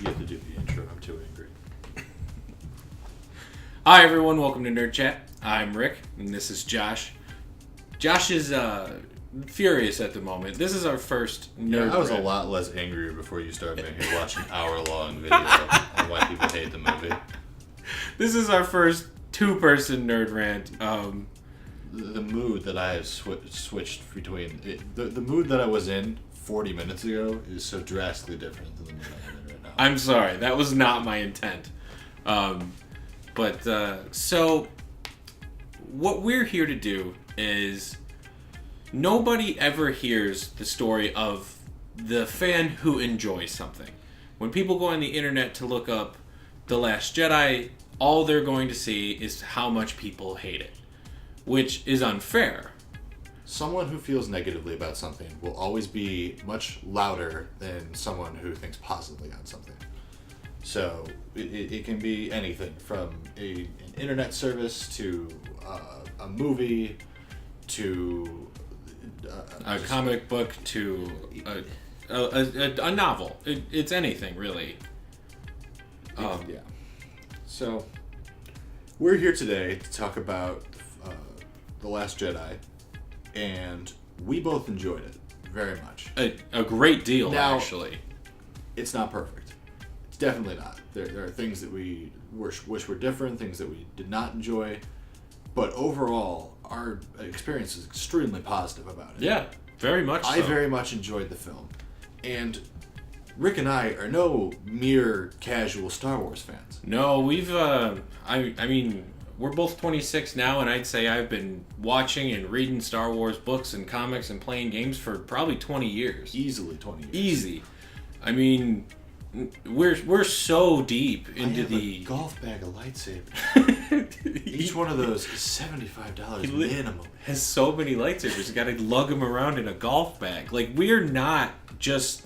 You have to do the intro. I'm too angry. Hi everyone, welcome to NerdChat. I'm Rick, and this is Josh. Josh is furious at the moment. This is our first Nerd. I was a lot less angry before you started making me watch an hour-long video on why people hate the movie. This is our first two-person Nerd Rant. The mood that I have switched between... The mood that I was in 40 minutes ago is so drastically different than the mood I'm in right now. I'm sorry, that was not my intent. So what we're here to do is nobody ever hears the story of the fan who enjoys something. When people go on the internet to look up The Last Jedi, all they're going to see is how much people hate it, which is unfair. Someone who feels negatively about something will always be much louder than someone who thinks positively on something. So it can be anything from an internet service to a movie to a comic book to a novel. It's anything, really. Yeah. So we're here today to talk about The Last Jedi, and we both enjoyed it very much. A great deal, now, actually. It's not perfect. It's definitely not. There are things that we wish were different, things that we did not enjoy, but overall, our experience is extremely positive about it. Yeah, very much so. I very much enjoyed the film, and Rick and I are no mere casual Star Wars fans. No, we've, I mean, we're both 26 now, and I'd say I've been watching and reading Star Wars books and comics and playing games for probably 20 years. Easily 20 years. Easy. I mean, we're so deep into a golf bag of lightsabers. Each one of those is $75 minimum. Has so many lightsabers. You got to lug them around in a golf bag. Like, we're not just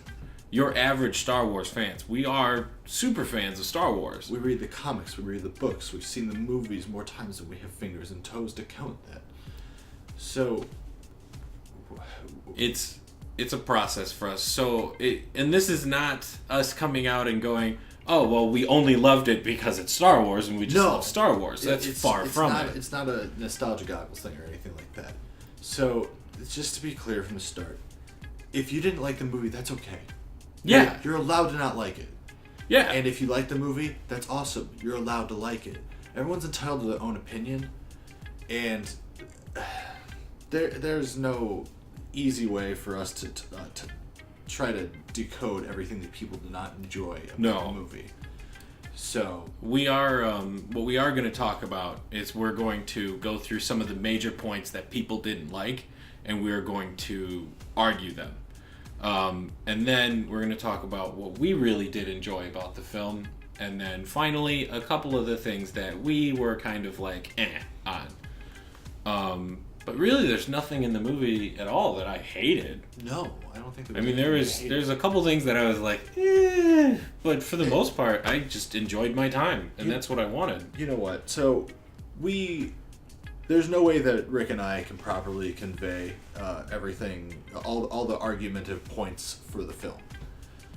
your average Star Wars fans. We are super fans of Star Wars. We read the comics, we read the books, we've seen the movies more times than we have fingers and toes to count that. So it's a process for us. And this is not us coming out and going, oh, well, we only loved it because it's Star Wars and we just love Star Wars. That's far from it. It's not a nostalgia goggles thing or anything like that. So, just to be clear from the start, if you didn't like the movie, that's okay. Yeah. You're allowed to not like it. Yeah. And if you like the movie, that's awesome. You're allowed to like it. Everyone's entitled to their own opinion, and there's no easy way for us to try to decode everything that people do not enjoy about the movie. So we are what we are going to talk about is we're going to go through some of the major points that people didn't like, and we're going to argue them. And then we're going to talk about what we really did enjoy about the film, and then finally a couple of the things that we were kind of like on. But really, there's nothing in the movie at all that I hated. No, I don't think. There's a couple things that I was like, but for the most part, I just enjoyed my time, and that's what I wanted. You know what? So there's no way that Rick and I can properly convey everything, all the argumentative points for the film.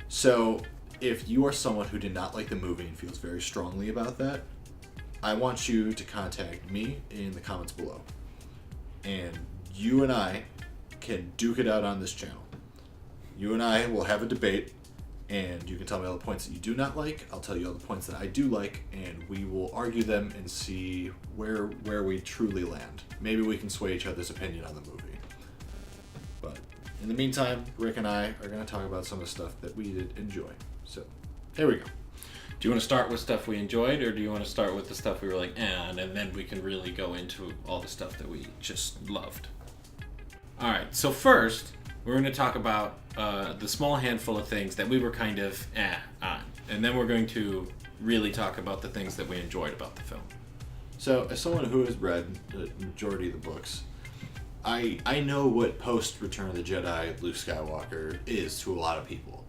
So if you are someone who did not like the movie and feels very strongly about that, I want you to contact me in the comments below. And you and I can duke it out on this channel. You and I will have a debate, and you can tell me all the points that you do not like. I'll tell you all the points that I do like, and we will argue them and see where we truly land. Maybe we can sway each other's opinion on the movie. But in the meantime, Rick and I are going to talk about some of the stuff that we did enjoy. So, here we go. Do you want to start with stuff we enjoyed, or do you want to start with the stuff we were like, and then we can really go into all the stuff that we just loved? Alright, so first, we're going to talk about the small handful of things that we were kind of on. And then we're going to really talk about the things that we enjoyed about the film. So, as someone who has read the majority of the books, I know what post-Return of the Jedi Luke Skywalker is to a lot of people.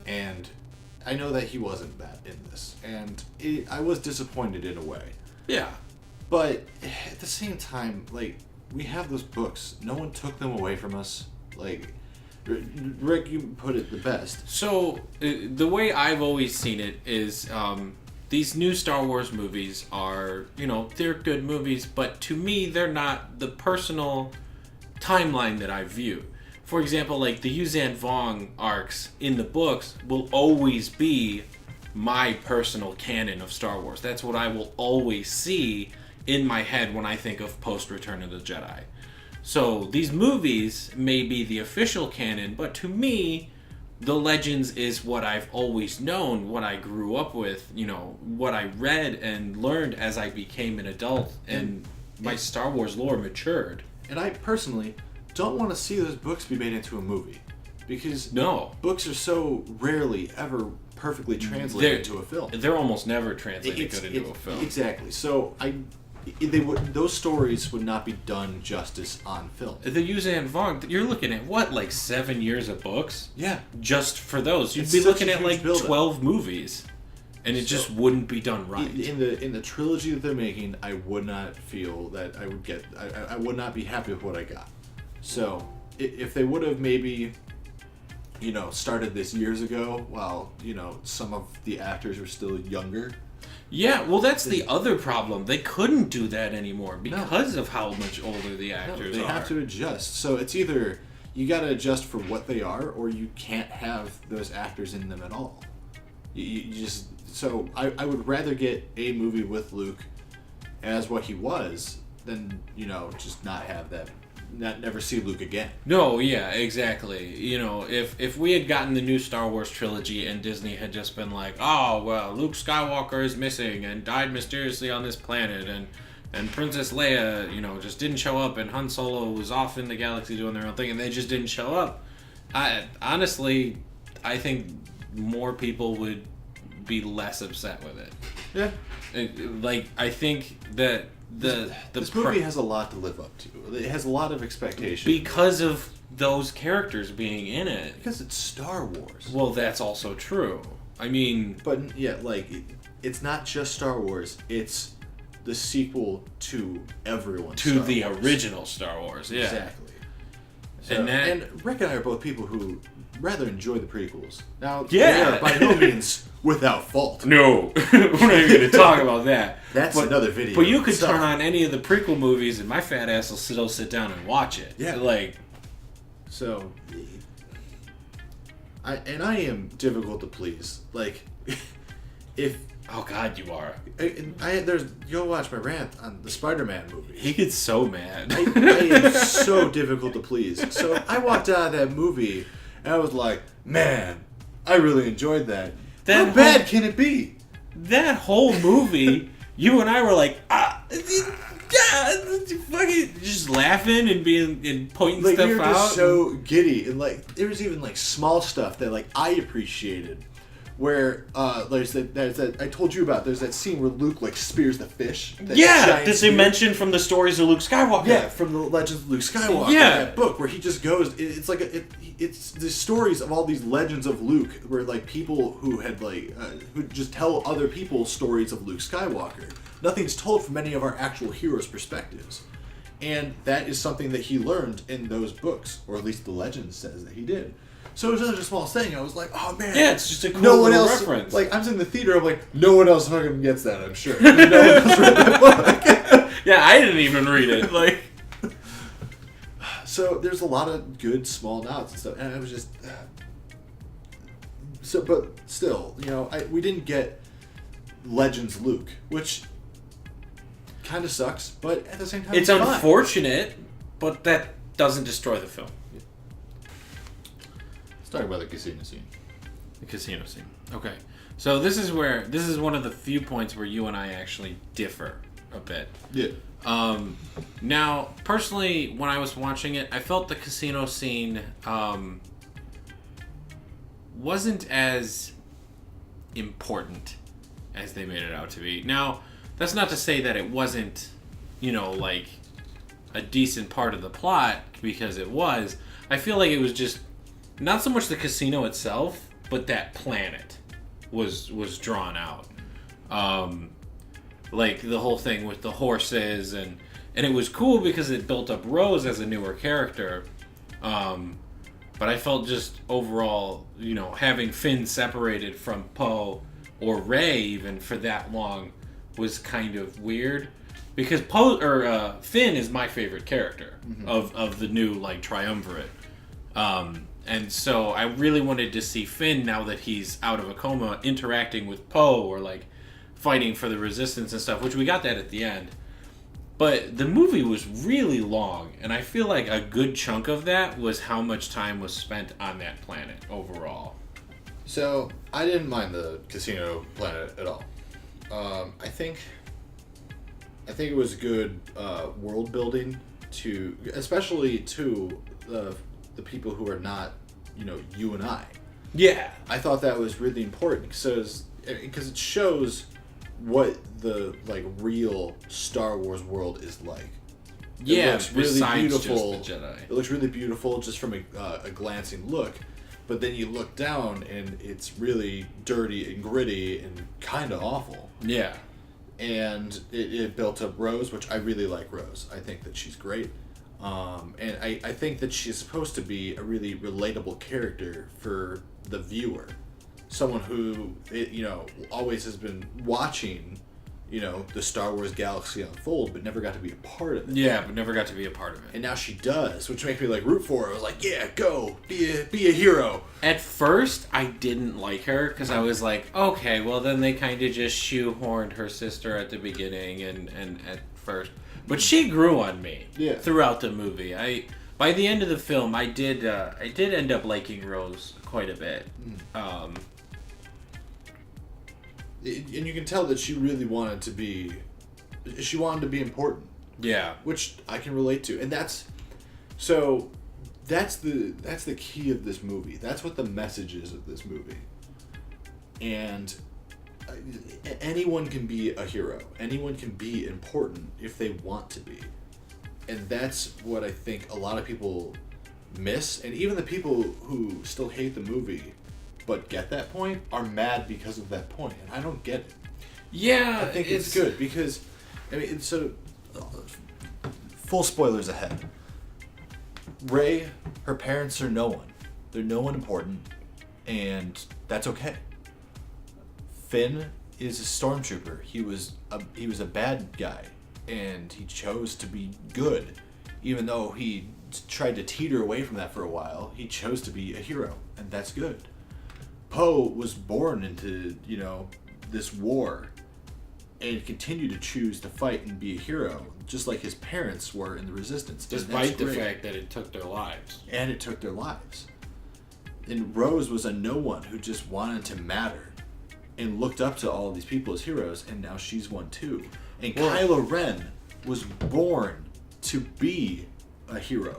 And I know that he wasn't that in this, and I was disappointed in a way. Yeah. But at the same time, like, we have those books. No one took them away from us. Like, Rick, you put it the best. So, the way I've always seen it is these new Star Wars movies are, they're good movies, but to me, they're not the personal timeline that I view. For example, like the Yuuzhan Vong arcs in the books will always be my personal canon of Star Wars. That's what I will always see in my head when I think of post-Return of the Jedi. So these movies may be the official canon, but to me, the Legends is what I've always known, what I grew up with, what I read and learned as I became an adult and my Star Wars lore matured. And I personally don't want to see those books be made into a movie. Because books are so rarely ever perfectly translated into a film. They're almost never translated into a film. Exactly. So those stories would not be done justice on film. The Yuuzhan Vong, you're looking at what, like 7 years of books? Yeah. Just for those. You'd be looking at like buildup. 12 movies. And it just wouldn't be done right. In the trilogy that they're making, I would not feel that I would get... I would not be happy with what I got. So, if they would have maybe... started this years ago while, some of the actors were still younger. Yeah, well, that's the other problem. They couldn't do that anymore because of how much older the actors are. They have to adjust. So it's either you got to adjust for what they are, or you can't have those actors in them at all. You just... So I would rather get a movie with Luke as what he was than, just not have that... never see Luke again. No, yeah, exactly. If we had gotten the new Star Wars trilogy and Disney had just been like, oh, well, Luke Skywalker is missing and died mysteriously on this planet, and Princess Leia, just didn't show up, and Han Solo was off in the galaxy doing their own thing, and they just didn't show up. I think more people would be less upset with it. Yeah. I think that this movie has a lot to live up to. It has a lot of expectations because of those characters being in it. Because it's Star Wars. Well, that's also true. I mean, but yeah, it's not just Star Wars. It's the sequel to the original Star Wars. Yeah, exactly. So, and Rick and I are both people who rather enjoy the prequels. Now, yeah, they are by no means without fault. No, we're not even going to talk about that. That's another video. But you could turn on any of the prequel movies, and my fat ass will still sit down and watch it. Yeah, so. I am difficult to please. If oh God, you are. Go watch my rant on the Spider-Man movie. He gets so mad. I am so difficult to please. So I walked out of that movie and I was like, man, I really enjoyed that. How bad can it be? That whole movie, you and I were like, fucking just laughing and pointing stuff out. We were just so giddy, and there was even small stuff that I appreciated. Where there's that I told you about. There's that scene where Luke spears the fish. That they mentioned from the stories of Luke Skywalker. Yeah, from the Legends of Luke Skywalker. Yeah, that book where he just goes. It's the stories of all these legends of Luke, where people who had who just tell other people stories of Luke Skywalker. Nothing's told from any of our actual heroes' perspectives, and that is something that he learned in those books, or at least the legend says that he did. So it was such a small thing. I was like, oh man. Yeah, it's just a cool little reference. I'm in the theater, I'm like, no one else fucking gets that, I'm sure. No one else read that book. Yeah, I didn't even read it. So there's a lot of good small nods and stuff. And I was just... but still, we didn't get Legends Luke, which kind of sucks, but at the same time, it's unfortunate, but that doesn't destroy the film. Talk about the casino scene. The casino scene. Okay. So this is one of the few points where you and I actually differ a bit. Yeah. Now, personally, when I was watching it, I felt the casino scene wasn't as important as they made it out to be. Now, that's not to say that it wasn't, a decent part of the plot, because it was. I feel like it was just not so much the casino itself, but that planet was drawn out. The whole thing with the horses, and it was cool because it built up Rose as a newer character. But I felt just overall, having Finn separated from Poe or Rey even for that long was kind of weird. Because Finn is my favorite character of the new triumvirate. And so I really wanted to see Finn, now that he's out of a coma, interacting with Poe or fighting for the Resistance and stuff, which we got that at the end. But the movie was really long, and I feel like a good chunk of that was how much time was spent on that planet overall. So, I didn't mind the casino planet at all. I think it was good world building especially to the people who are not, you and I. Yeah. I thought that was really important because it shows what the real Star Wars world is like. Yeah, it looks really beautiful. Just the Jedi. It looks really beautiful just from a glancing look, but then you look down and it's really dirty and gritty and kind of awful. Yeah. And it built up Rose, which I really like Rose. I think that she's great. And I think that she's supposed to be a really relatable character for the viewer. Someone who, always has been watching, the Star Wars galaxy unfold, but never got to be a part of it. Yeah, but never got to be a part of it. And now she does, which makes me root for her. I was like, yeah, go, be a hero. At first, I didn't like her, because I was like, okay, well then they kind of just shoehorned her sister at the beginning and at first. But she grew on me throughout the movie. By the end of the film, I did end up liking Rose quite a bit. And you can tell that she really wanted to be important. Yeah. Which I can relate to. And that's the key of this movie. That's what the message is of this movie. And anyone can be a hero. Anyone can be important if they want to be. And that's what I think a lot of people miss. And even the people who still hate the movie but get that point are mad because of that point. And I don't get it. Yeah. I think it's good because, full spoilers ahead. Rey, her parents are no one. They're no one important. And that's okay. Finn is a stormtrooper. He was a bad guy, and he chose to be good, even though he tried to teeter away from that for a while. He chose to be a hero, and that's good. Poe was born into this war, and continued to choose to fight and be a hero, just like his parents were in the Resistance. Despite the fact that it took their lives. And it took their lives. And Rose was a no one who just wanted to matter and looked up to all these people as heroes, and now she's one too. And Kylo Ren was born to be a hero.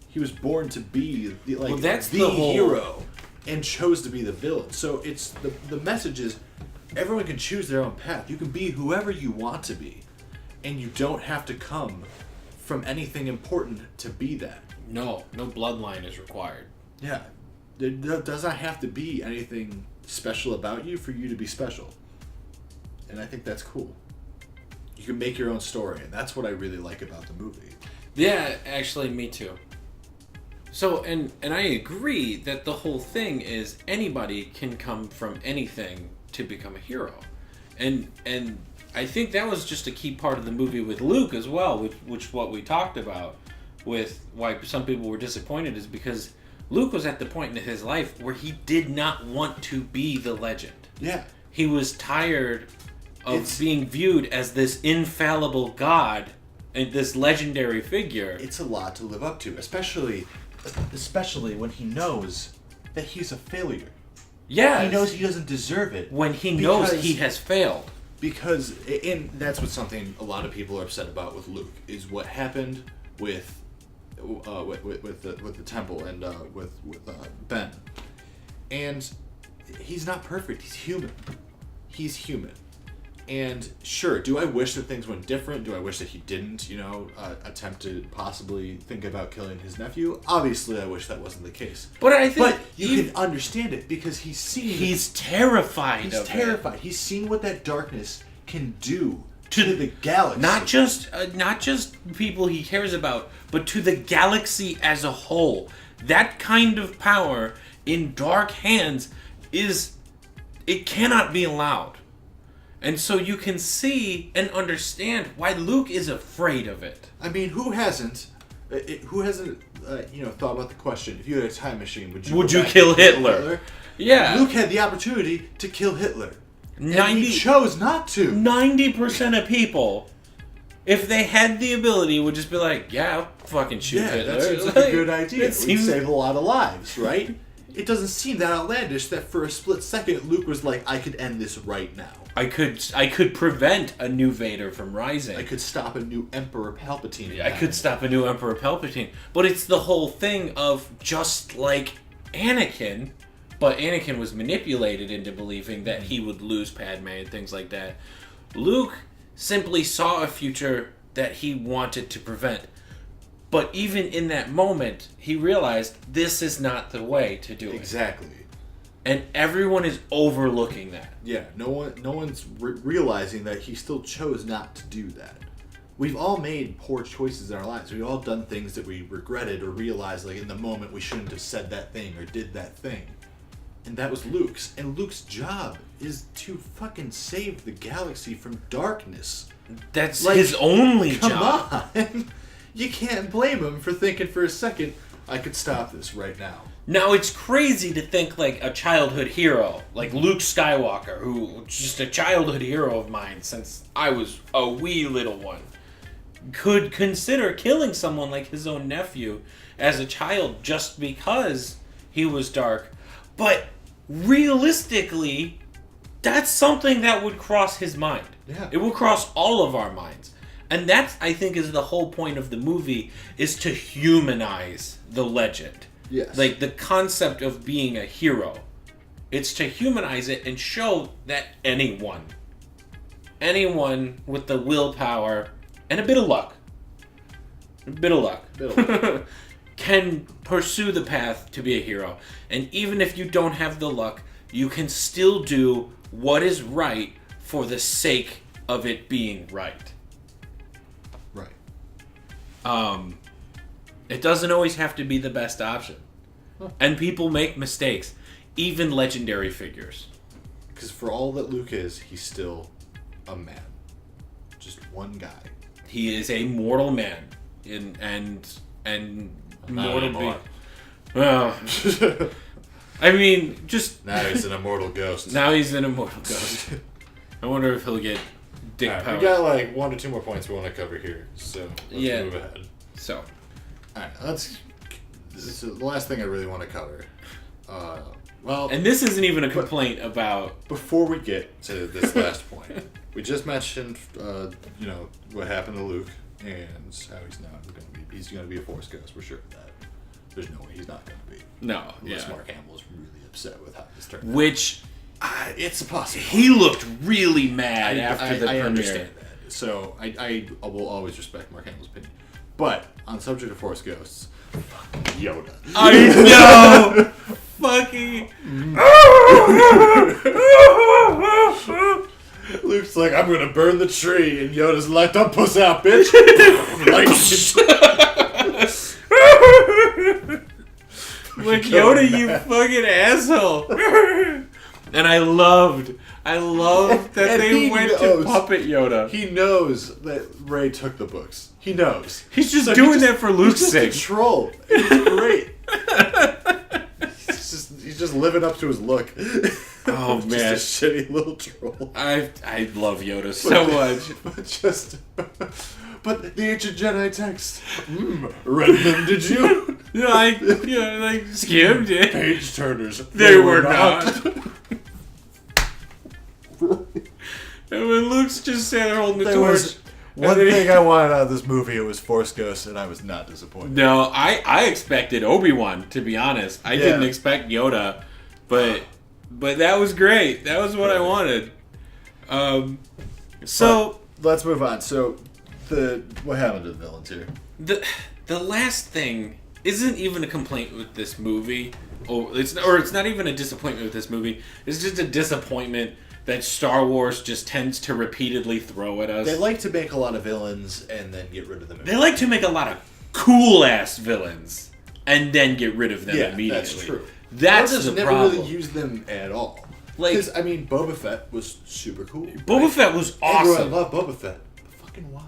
He was born to be the hero, and chose to be the villain. So it's the message is everyone can choose their own path. You can be whoever you want to be, and you don't have to come from anything important to be that. No bloodline is required. Yeah. There does not have to be anything special about you for you to be special. And I think that's cool. You can make your own story, and that's what I really like about the movie. Yeah, actually, me too. So, and I agree that the whole thing is anybody can come from anything to become a hero. And I think that was just a key part of the movie with Luke as well, which what we talked about with why some people were disappointed is because Luke was at the point in his life where he did not want to be the legend. Yeah. He was tired of being viewed as this infallible god and this legendary figure. It's a lot to live up to, especially when he knows that he's a failure. Yeah. He knows he doesn't deserve it. When he knows he has failed. Because, and that's what something a lot of people are upset about with Luke, is what happened with the temple and with Ben. And he's not perfect. He's human. He's human. And sure, do I wish that things went different? Do I wish that he didn't, attempt to possibly think about killing his nephew? Obviously, I wish that wasn't the case. But I think, but you can understand it because he's terrified. He's terrified. He's seen what that darkness can do to the galaxy. Not just people he cares about, but to the galaxy as a whole. That kind of power in dark hands it cannot be allowed. And so you can see and understand why Luke is afraid of it. I mean, who hasn't thought about the question, if you had a time machine, would you kill Hitler? Yeah. Luke had the opportunity to kill Hitler. And he chose not to. 90% of people, if they had the ability, would just be like, yeah, I'll fucking shoot Hitler. That seems like a good idea. It would save a lot of lives, right? It doesn't seem that outlandish that for a split second, Luke was like, I could end this right now. I could prevent a new Vader from rising. I could stop a new Emperor Palpatine. I could stop a new Emperor Palpatine. But it's the whole thing of just like Anakin, but Anakin was manipulated into believing that he would lose Padme and things like that. Luke simply saw a future that he wanted to prevent. But even in that moment, he realized this is not the way to do it. Exactly. And everyone is overlooking that. Yeah, no one's realizing that he still chose not to do that. We've all made poor choices in our lives. We've all done things that we regretted or realized, like, in the moment we shouldn't have said that thing or did that thing. And that was Luke's. And Luke's job is to fucking save the galaxy from darkness. That's like, his only come job. Come on. You can't blame him for thinking for a second, I could stop this right now. Now, it's crazy to think like a childhood hero, like Luke Skywalker, who just a childhood hero of mine since I was a wee little one, could consider killing someone like his own nephew as a child just because he was dark. But realistically, that's something that would cross his mind. Yeah. It will cross all of our minds. And that, I think, is the whole point of the movie, is to humanize the legend. Yes. Like, the concept of being a hero. It's to humanize it and show that anyone with the willpower and a bit of luck, can pursue the path to be a hero. And even if you don't have the luck, you can still do what is right for the sake of it being right. Right. It doesn't always have to be the best option. Huh. And people make mistakes. Even legendary figures. Because for all that Luke is, he's still a man. Just one guy. He is a mortal man. And mortal being. Well, I mean, just... Now he's an immortal ghost. Now he's an immortal ghost. I wonder if he'll get dick power. We got like 1 or 2 more points we want to cover here. So let's move ahead. So. Alright, this is the last thing I really want to cover. And this isn't even a complaint about... Before we get to this last point, we just mentioned, what happened to Luke and how he's not going to be. He's going to be a Force ghost. We're sure of that. There's no way he's not going to be. No. Unless Mark Hamill is really upset with how this turned out. Which... it's a possibility. He looked really mad after the premiere. I understand that. So I will always respect Mark Hamill's opinion. But on subject of Force ghosts, Yoda. I know. Fucking. Luke's like, I'm gonna burn the tree, and Yoda's like, don't puss out, bitch. Like, Yoda, you fucking asshole. And I loved that they went to puppet Yoda. He knows that Rey took the books. He knows. He's just doing that for Luke's sake. He's just a troll. It's great. He's just living up to his look. Oh man, just a shitty little troll. I love Yoda so much. But the ancient Jedi text. Read them, did you? like skimmed it. Page turners. They were not. And when Luke's just sitting there holding the torch. One thing I wanted out of this movie, it was Force Ghosts, and I was not disappointed. No, I expected Obi-Wan, to be honest. I didn't expect Yoda, but that was great. That was what I wanted. So let's move on. So what happened to the villains here? The last thing isn't even a complaint with this movie, or it's not even a disappointment with this movie. It's just a disappointment that Star Wars just tends to repeatedly throw at us. They like to make a lot of villains and then get rid of them. They like to make a lot of cool-ass villains. and then get rid of them immediately. That's true. That's Or just the never problem. really use them at all. Like, Because, I mean, Boba Fett was super cool. Boba Fett was awesome. Everyone loved Boba Fett. But fucking why?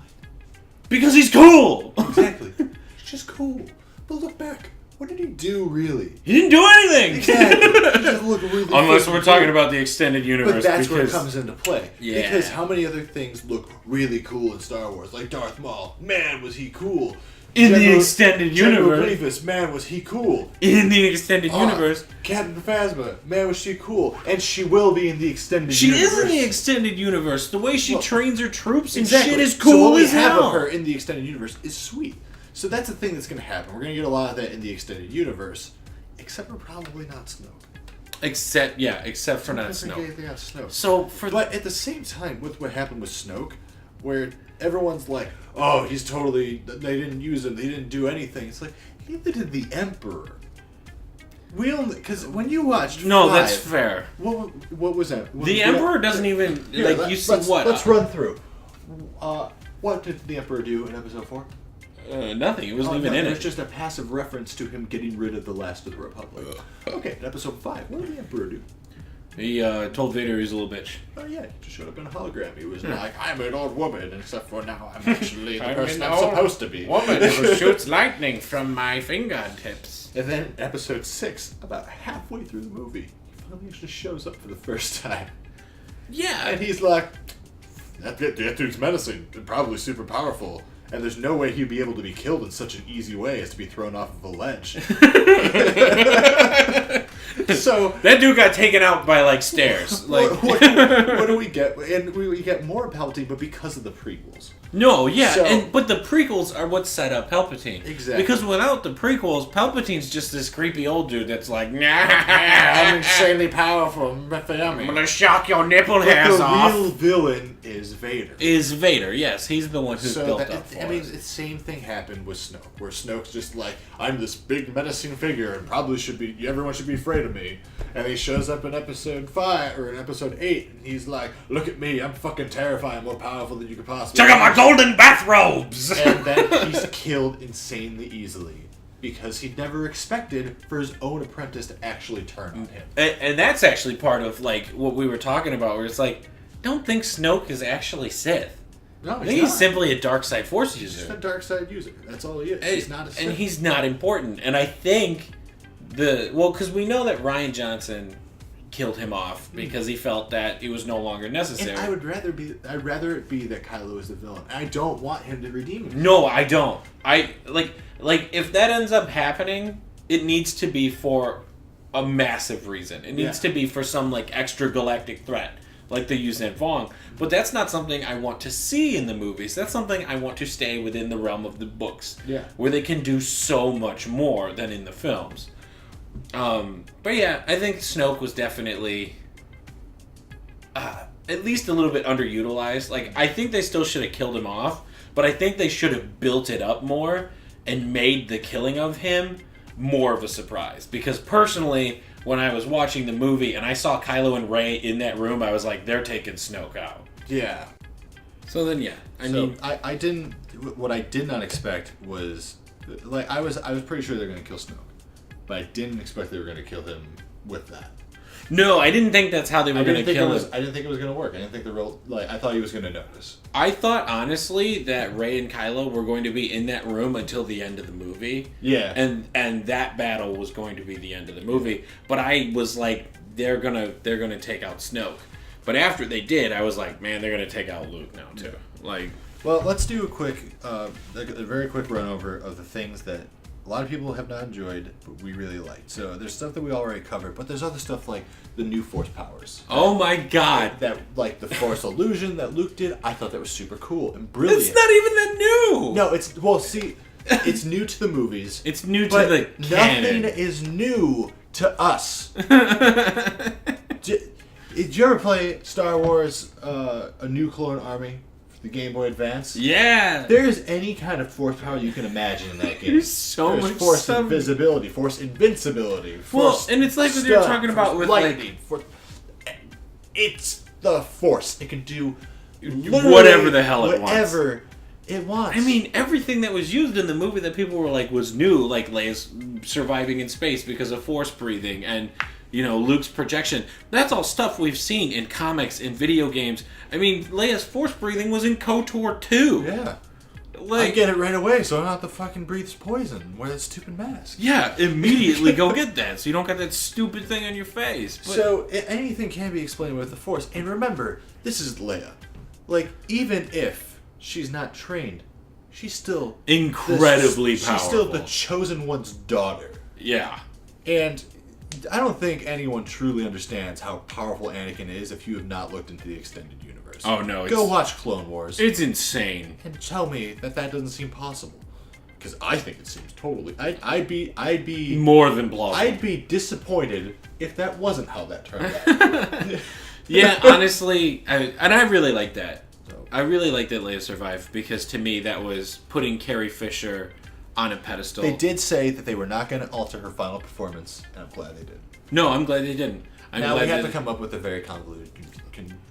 Because he's cool! Exactly. It's just cool. But look back. What did he do, really? He didn't do anything! Exactly. He just looked really Unless we're cool. talking about the extended universe. But that's because, where it comes into play. Yeah. Because how many other things look really cool in Star Wars? Like Darth Maul. Man, was he cool. In the extended General universe. Grievous. Man, was he cool. In the extended universe. Captain Phasma. Man, was she cool. And she will be in the extended She universe. is in the extended universe. The way she trains her troops and Exactly. shit is So cool what we as have hell. of her in the extended universe is sweet. So that's the thing that's going to happen. We're going to get a lot of that in the extended universe. Except for probably not Snoke. Except for not Snoke. Snoke. So But at the same time, with what happened with Snoke, where everyone's like, "Oh, he's totally. They didn't use him. They didn't do anything." It's like neither did the Emperor. We only because when you watched that's fair. What was that? The Emperor doesn't even you see what? Let's run through. What did the Emperor do in Episode 4? Nothing. It wasn't even in It it. was just a passive reference to him getting rid of the last of the Republic. Okay, in Episode 5, what did the Emperor do? He told Vader he was a little bitch. Oh yeah, he just showed up in a hologram. He was like, "I'm an old woman, except for now I'm actually the I'm person an I'm old supposed to be." Woman who shoots lightning from my fingertips. And then in Episode 6, about halfway through the movie, he finally actually shows up for the first time. Yeah. And he's like, that dude's menacing and probably super powerful. And there's no way he'd be able to be killed in such an easy way as to be thrown off of a ledge. So that dude got taken out by like stairs. Like what do we get? And we get more Palpatine, but because of the prequels. No, yeah, So- but the prequels are what set up Palpatine. Exactly. Because without the prequels, Palpatine's just this creepy old dude that's like, nah, I'm insanely powerful. I'm gonna shock your nipple But hairs the off. real villain is Vader. Is Vader? Yes, he's the one who's built up for I mean, us. the same thing happened with Snoke, where Snoke's just like, I'm this big menacing figure, and probably everyone should be afraid of me. And he shows up in Episode 5 or in Episode 8, and he's like, look at me, I'm fucking terrifying, more powerful than you could possibly. Check out my golden bathrobes. And then he's killed insanely easily because he never expected for his own apprentice to actually turn on him. And that's actually part of like what we were talking about, where it's like, don't think Snoke is actually Sith. No, I think he's simply a dark side Force He's just a user, dark side user. That's all he is. He's not a Sith. and he's not important. And I think because we know that Rian Johnson killed him off because he felt that it was no longer necessary. And I'd rather it be that Kylo is the villain. I don't want him to redeem himself. No, I don't. I like if that ends up happening, it needs to be for a massive reason. It needs to be for some like extra galactic threat, like they use in Vong. But that's not something I want to see in the movies. That's something I want to stay within the realm of the books. Yeah. Where they can do so much more than in the films. But yeah, I think Snoke was definitely at least a little bit underutilized. Like, I think they still should have killed him off, but I think they should have built it up more and made the killing of him more of a surprise. Because personally, when I was watching the movie and I saw Kylo and Rey in that room, I was like, they're taking Snoke out. Yeah. So then, yeah. I didn't. What I did not expect was, like, I was pretty sure they're going to kill Snoke, but I didn't expect they were going to kill him with that. No, I didn't think that's how they were going to kill him. I didn't think it was going to work. I didn't think I thought he was going to notice. I thought, honestly, that Rey and Kylo were going to be in that room until the end of the movie. Yeah. And that battle was going to be the end of the movie. But I was like, they're gonna take out Snoke. But after they did, I was like, man, they're gonna take out Luke now too. Like, well, let's do a very quick run over of the things that a lot of people have not enjoyed, but we really liked. So there's stuff that we already covered, but there's other stuff like the new Force powers. Oh my God! That like the Force illusion that Luke did. I thought that was super cool and brilliant. It's not even that new. No, it's new to the movies. It's new to but the canon. Nothing is new to us. Did you ever play Star Wars: A New Clone Army for the Game Boy Advance? Yeah. There's any kind of force power you can imagine in that game. There's so much force stuff. invisibility, force invincibility, Well, force and it's like what you're talking about with lightning. It's the force. It can do literally whatever the hell it wants. whatever It was. I mean, everything that was used in the movie that people were like was new, like Leia's surviving in space because of force breathing and, you know, Luke's projection. That's all stuff we've seen in comics, in video games. I mean, Leia's force breathing was in KOTOR 2. Yeah. Like, I get it right away, so I don't have to fucking breathe poison. Wear that stupid mask. Yeah, immediately go get that, so you don't got that stupid thing on your face. But, so anything can be explained with the Force. And remember, this is Leia. Like, even if she's not trained, she's still incredibly powerful. She's still the chosen one's daughter. Yeah. And I don't think anyone truly understands how powerful Anakin is if you have not looked into the extended universe. Oh no! Go watch Clone Wars. It's insane. And tell me that doesn't seem possible. Because I think it seems totally. I'd be more than plausible. I'd be disappointed if that wasn't how that turned out. Yeah, honestly, I really like that. I really like that Leia survived because to me that was putting Carrie Fisher on a pedestal. They did say that they were not going to alter her final performance, and I'm glad they did. No, I'm glad they didn't. Now we have to come up with a very convoluted,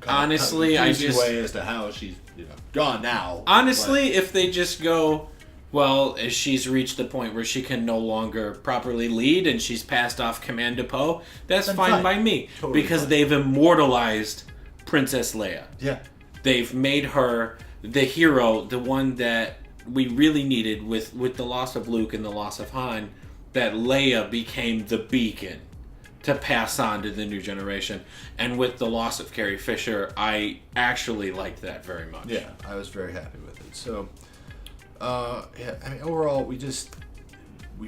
honestly, I just way as to how she's gone now. Honestly, if they just go, well, she's reached the point where she can no longer properly lead and she's passed off command to Poe, that's fine by me totally because they've immortalized Princess Leia. Yeah, they've made her the hero, the one that we really needed with the loss of Luke and the loss of Han. That Leia became the beacon to pass on to the new generation. And with the loss of Carrie Fisher, I actually liked that very much. Yeah, I was very happy with it. So, yeah, I mean, overall, we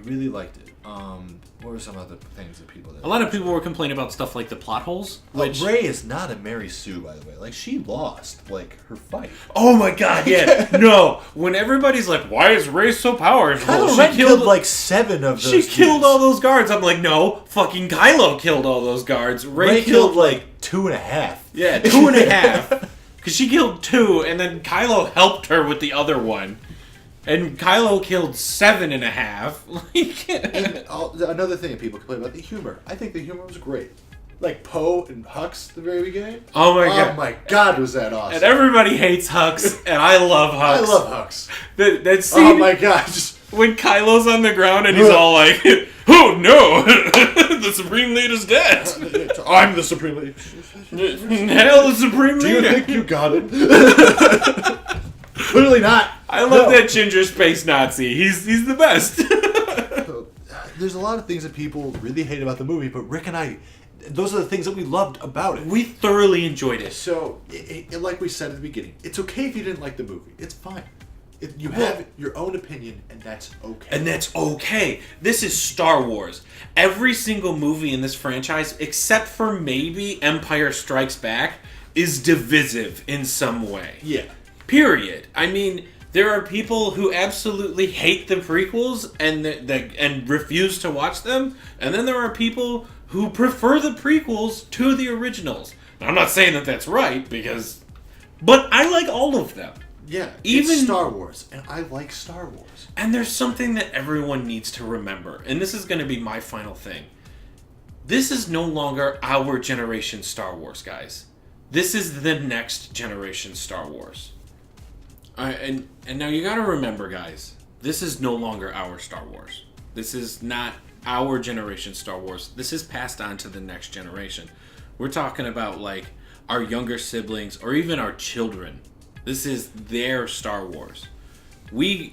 really liked it. What were some other things that people did? A lot of people were complaining about stuff like the plot holes. Which Rey is not a Mary Sue, by the way. Like, she lost, like, her fight. Oh my god, yeah. No. When everybody's like, why is Rey so powerful? Kylo Ren killed like 7 of those. She killed all those guards. I'm like, no, fucking Kylo killed all those guards. Rey killed like 2.5. Yeah, 2.5. Because she killed 2, and then Kylo helped her with the other one. And Kylo killed 7.5. And another thing that people complain about, the humor. I think the humor was great. Like Poe and Hux at the very beginning. Oh my god. Oh my god, was that awesome. And everybody hates Hux, and I love Hux. I love Hux. That scene, oh my god. When Kylo's on the ground and he's all like, oh no, the Supreme Leader's dead. I'm the Supreme Leader. Hell, the Supreme Leader. Do you think you got it? Clearly not. I love that Ginger Space Nazi. He's the best. There's a lot of things that people really hate about the movie, but Rick and I, those are the things that we loved about it. We thoroughly enjoyed it. So, like we said at the beginning, it's okay if you didn't like the movie. It's fine. You have your own opinion, and that's okay. And that's okay. This is Star Wars. Every single movie in this franchise, except for maybe Empire Strikes Back, is divisive in some way. Yeah. Period. I mean, there are people who absolutely hate the prequels and refuse to watch them, and then there are people who prefer the prequels to the originals. Now, I'm not saying that that's right, but I like all of them. Yeah, it's Star Wars, and I like Star Wars. And there's something that everyone needs to remember, and this is going to be my final thing. This is no longer our generation Star Wars, guys. This is the next generation Star Wars. And now you got to remember, guys, this is no longer our Star Wars. This is not our generation Star Wars. This is passed on to the next generation. We're talking about like our younger siblings or even our children. This is their Star Wars. We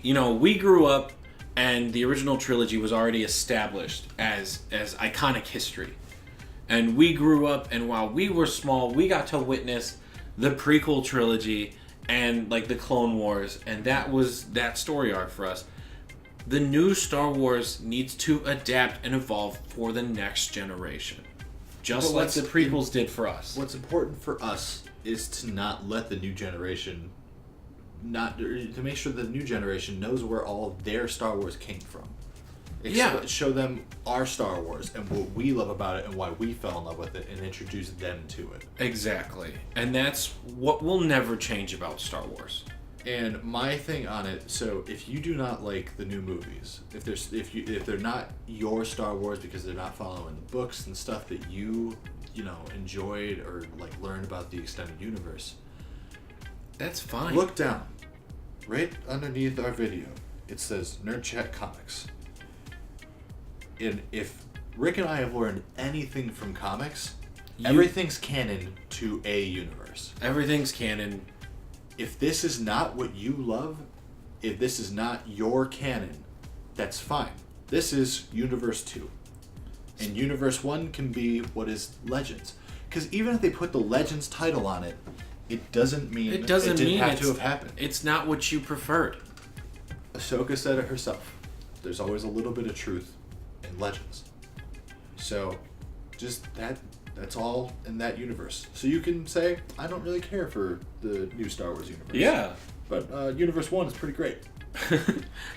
grew up and the original trilogy was already established as iconic history. And we grew up, and while we were small, we got to witness the prequel trilogy and like the Clone Wars, and that was that story arc for us. The new Star Wars needs to adapt and evolve for the next generation. Just like the prequels did for us. What's important for us is to not let the new generation, to make sure the new generation knows where all of their Star Wars came from. Show them our Star Wars and what we love about it and why we fell in love with it and introduce them to it. Exactly. And that's what will never change about Star Wars. And my thing on it, so if you do not like the new movies, if they're not your Star Wars because they're not following the books and stuff that you enjoyed or like learned about the extended universe, that's fine. Look down. right underneath our video, it says NerdChat Comics. And if Rick and I have learned anything from comics, everything's canon to a universe. Everything's canon. If this is not what you love, if this is not your canon, that's fine. This is Universe 2. And Universe 1 can be what is Legends. Because even if they put the Legends title on it, it doesn't mean it didn't have to have happened. It's not what you preferred. Ahsoka said it herself. There's always a little bit of truth in Legends. So, just that's all in that universe. So you can say, I don't really care for the new Star Wars universe. Yeah. But Universe 1 is pretty great.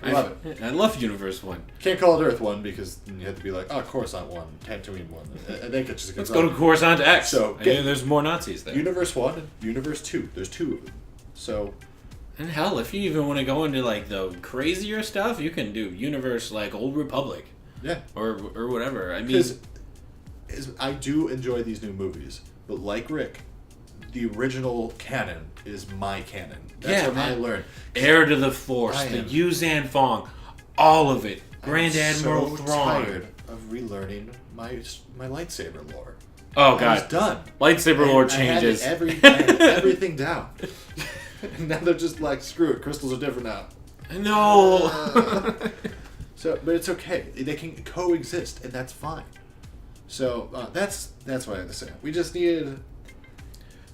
I love it. I love Universe 1. Can't call it Earth 1 because you have to be like, oh, Coruscant 1, Tatooine 1. And they could just Let's go to Coruscant X. So, there's more Nazis there. Universe 1 and Universe 2. There's 2 of them. So... And hell, if you even want to go into like the crazier stuff, you can do Universe like Old Republic. Yeah. Or whatever. I mean... Because I do enjoy these new movies, but like Rick, the original canon is my canon. That's what I learned. Heir to the Force, the Yuzan Fong, all of it. Grand Admiral Thrawn. I'm tired of relearning my lightsaber lore. Oh god, I was done. Lightsaber lore changes. I had everything down. And now they're just like, screw it, crystals are different now. No. But it's okay. They can coexist, and that's fine. So that's what I have to say. We just needed.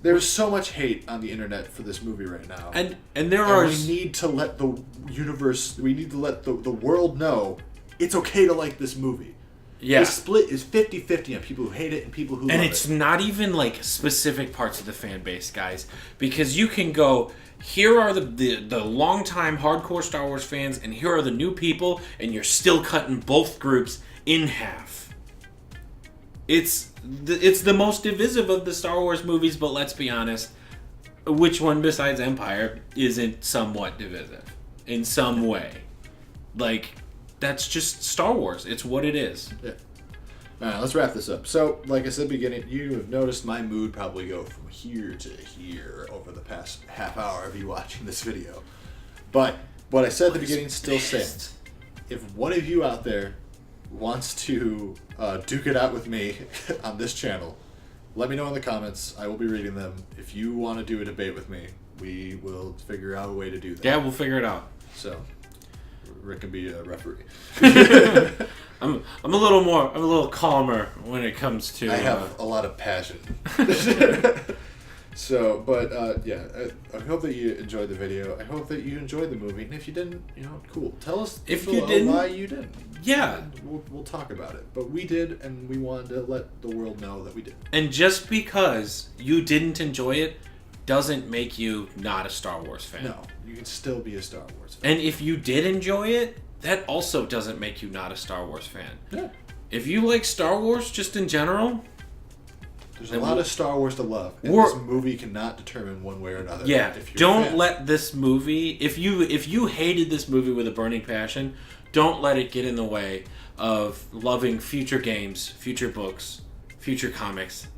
There's so much hate on the internet for this movie right now, and we need to let the universe. We need to let the world know it's okay to like this movie. Yeah. The split is 50-50 on people who hate it and people who love it. And it's not even like specific parts of the fan base, guys, because you can go. Here are the longtime hardcore Star Wars fans, and here are the new people, and you're still cutting both groups in half. It's the most divisive of the Star Wars movies, but let's be honest, which one besides Empire isn't somewhat divisive in some way? Like, that's just Star Wars. It's what it is. Yeah. All right, let's wrap this up. So, like I said at the beginning, you have noticed my mood probably go from here to here over the past half hour of you watching this video. But what I said at the beginning still stands. If one of you out there wants to duke it out with me on this channel, let me know in the comments. I will be reading them. If you want to do a debate with me, we will figure out a way to do that. Yeah, we'll figure it out. So, Rick can be a referee. I'm a little calmer when it comes to. I have a lot of passion. So, but yeah, I hope that you enjoyed the video. I hope that you enjoyed the movie, and if you didn't, cool. Tell us if you didn't, why you didn't. Yeah, we'll talk about it. But we did, and we wanted to let the world know that we did. And just because you didn't enjoy it doesn't make you not a Star Wars fan. No, you can still be a Star Wars fan. And if you did enjoy it, that also doesn't make you not a Star Wars fan. Yeah. If you like Star Wars just in general, there's a lot of Star Wars to love, and this movie cannot determine one way or another. Yeah, don't let this movie. If you hated this movie with a burning passion, don't let it get in the way of loving future games, future books, future comics.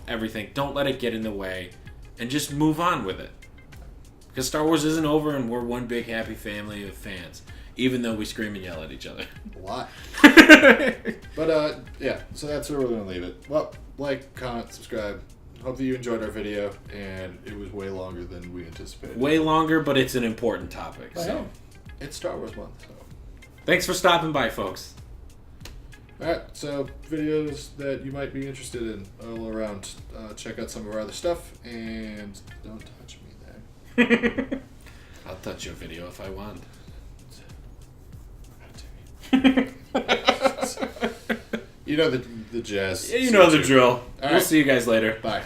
Everything. Don't let it get in the way, and just move on with it. Because Star Wars isn't over, and we're one big happy family of fans. Even though we scream and yell at each other. A lot. But, yeah, so that's where we're going to leave it. Well, like, comment, subscribe. Hope that you enjoyed our video, and it was way longer than we anticipated. Way longer, but it's an important topic. Well, so it's Star Wars month, so. Thanks for stopping by, folks. Alright, so videos that you might be interested in all around. Check out some of our other stuff, and don't touch me there. I'll touch your video if I want. You know the jazz. Yeah, you know the drill. All We'll see you guys later. Bye.